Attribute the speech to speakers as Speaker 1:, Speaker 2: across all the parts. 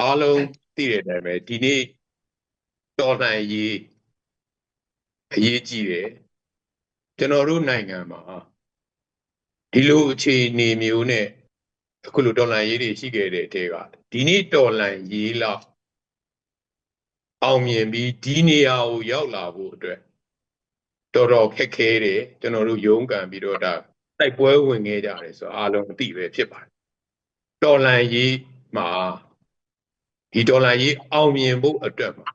Speaker 1: အားလုံးသိတဲ့အတိုင်းပဲဒီနေ့တော်လှန်ရေးအရေးကြီးတယ်ကျွန်တော်တို့နိုင်ငံမှာဒီလိုအခြေအနေမျိုးနဲ့အခုလိုတော်လှန်ရေးတွေရှိခဲ့တဲ့တဲကဒီနေ့တော်လှန်ရေးလောက်အောင်မြင်ပြီးဒီနေရာကိုရောက်လာဖို့အတွက်တော်တော်ခက်ခဲတယ်ကျွန်တော်တို့ရုန်းကန်ပြီးတော့ဒါတိုက်ပွဲဝင်ခဲ့ကြတယ်ဆိုတော့အားလုံးအသိပဲဖြစ်ပါတယ်တော်လှန်ရေးမှာဒီတော်လှန်ရေးအောင်မြင်ဖို့အတွက်မှာ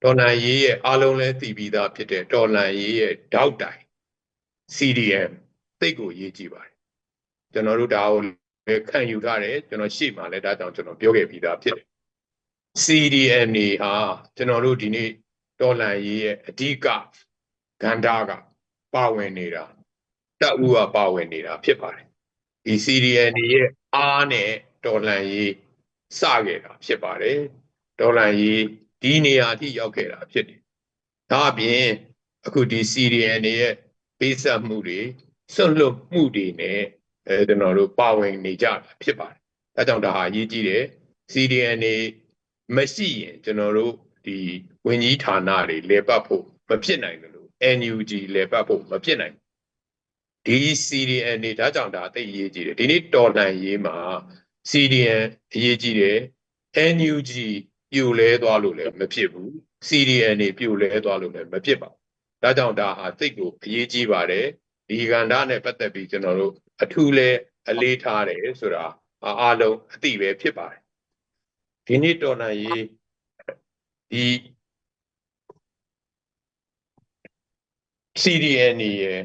Speaker 1: တော်လှန်ရေးရဲ့အားလုံးလည်းသိပြီးသားဖြစ်တဲ့တော်လှန်ရေးရဲ့တောက်တိုင် CDM သိတ်ကိုရေးကြည့်ပါတယ်ကျွန်တော်တို့ဒါကိုလည်းခံယူထားတယ်ကျွန်တော်ရှေ့မှာလည်းဒါကြောင့်ကျွန်တော်ပြောခဲ့ပြီးသားဖြစ်တယ် CDM နေဟာကျွန်တော်တို့ဒီနေ့တော်လှန်ရေးရဲ့အဓိကကဏ္ဍကပါဝင်နေတာတပ်ဦးကပါဝင်နေတာဖြစ်ပါတယ်ဒီ CDM နေရဲ့အားနဲ့တော်လှန်ရေးစခဲ့တာဖြစ်ပါတယ်တော်လှန်ရေးဒီနေရာအထိရောက်ခဲ့တာဖြစ်တယ်ဒါအပြင်အခုဒီ CDM နေရဲ့ပေးဆက်မှုတွေဆွတ်လွတ်မှုတွေနဲ့ကျွန်တော်တို့ပါဝင်နေကြတာဖြစ်ပါတယ်ဒါကြောင့်ဒါဟာအရေးကြီးတယ် CDM နေမရှိရင်ကျွန်တော်တို့ဒီဝင်ကြီးဌာနတွေလဲပတ်ဖို့မဖြစ်နိုင်ဘူးလို့ NUG လဲပတ်ဖို့မဖြစ်နိုင်ဒီ CDM နေဒါကြောင့်ဒါသိအရေးကြီးတယ်ဒီနေ့တော်လှန်ရေးမှာ CDM အရေးကြီးတယ် NUG ပြိုလဲသွားလို့လည်းမဖြစ်ဘူး CDM နေပြိုလဲသွားလို့လည်းမဖြစ်ပါဘူးဒါကြောင့်ဒါဟာသိကိုအရေးကြီးပါတယ်ဒီကဏ္ဍနဲ့ပတ်သက်ပြီးကျွန်တော်တို့အထူးလဲအလေးထားတယ်ဆိုတာအားလုံးအသိပဲဖြစ်ပါတယ်ဒီနေ့တော်လှန်ရေးဒီ CDM ရယ်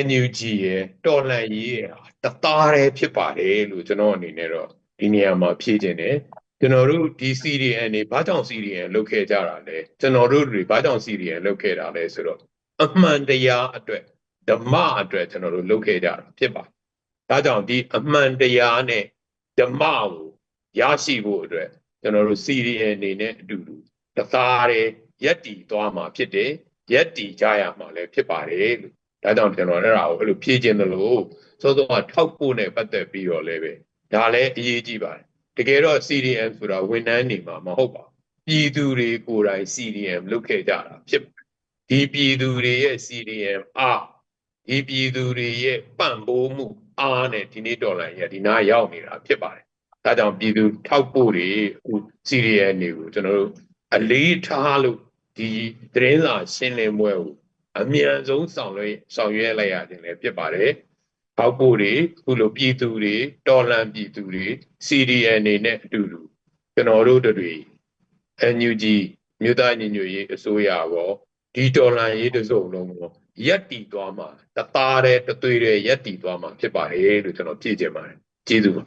Speaker 1: NUG ရယ်တော်လှန်ရေးရယ်တသားတည်းဖြစ်ပါတယ်လို့ကျွန်တော်အနေနဲ့တော့ဒီနေရာမှာဖြည့်ခြင်းတယ်ကျွန်တော်တို့ဒီ CDM တွေဘာကြောင့် CDM လုပ်ခဲ့ကြတာလဲကျွန်တော်တို့တွေဘာကြောင့် CDM လုပ်ခဲ့တာလဲဆိုတော့အမှန်တရားအတွက်ဓမ္မအတွက်ကျွန်တော်တို့လုပ်ခဲ့ကြတာဖြစ်ပါတယ်ဒါကြောင့်ဒီအမှန်တရားနဲ့ဓမ္မကိုရရှိဖို့အတွက်ကျွန်တော်တို့ CDM အနေနဲ့အတူတူတသားတည်းရက်တည်သွားမှာဖြစ်တယ်ရက်တည်ကြရမှာလည်းဖြစ်ပါတယ်လို့ဒါကြောင့်ကျွန်တော်အဲ့ဒါကိုအဲ့လိုဖြည့်ခြင်းလို့စောစောကထောက်ဖို့နဲ့ပတ်သက်ပြီးတော့လည်းပဲဒါလည်းအရေးကြီးပါတယ်တကယ်တော့ CDM ဆိုတာဝန်ထမ်းနေမှာမဟုတ်ပါဘူးပြည်သူတွေကိုယ်တိုင် CDM လုပ်ခဲ့ကြတာဖြစ်ဒီပြည်သူတွေရဲ့ CDM ဒီပြည်သူတွေရဲ့ပံ့ပိုးမှုအားနဲ့ဒီနေ့တော်လှန်ရေးဒီနားရောက်နေတာဖြစ်ပါတယ်ဒါကြောင့်ပြည်သူထောက်ဖို့တွေအခု CDM တွေကိုကျွန်တော်တို့အလေးထားလို့ဒီသတင်းစာရှင်းလင်းပွဲကိုအမြန်ဆုံးဆောင်ရွက်လိုက်ရခြင်းလည်းဖြစ်ပါတယ်။ထောက်ဖို့တွေခုလိုပြည်သူတွေတော်လှန်ပြည်သူတွေ CDM နေနဲ့အတူတူကျွန်တော်တို့တွေ NUG မြို့သားညီညွတ်ရေးအစိုးရရောဒီတော်လှန်ရေးတစုံလုံးရောရက်တည်သွားမှာတသားတည်းတသွေးတည်းရက်တည်သွားမှာဖြစ်ပါတယ်လို့ကျွန်တော်ဖြည့်ချင်ပါတယ်။ကျေးဇူးပါ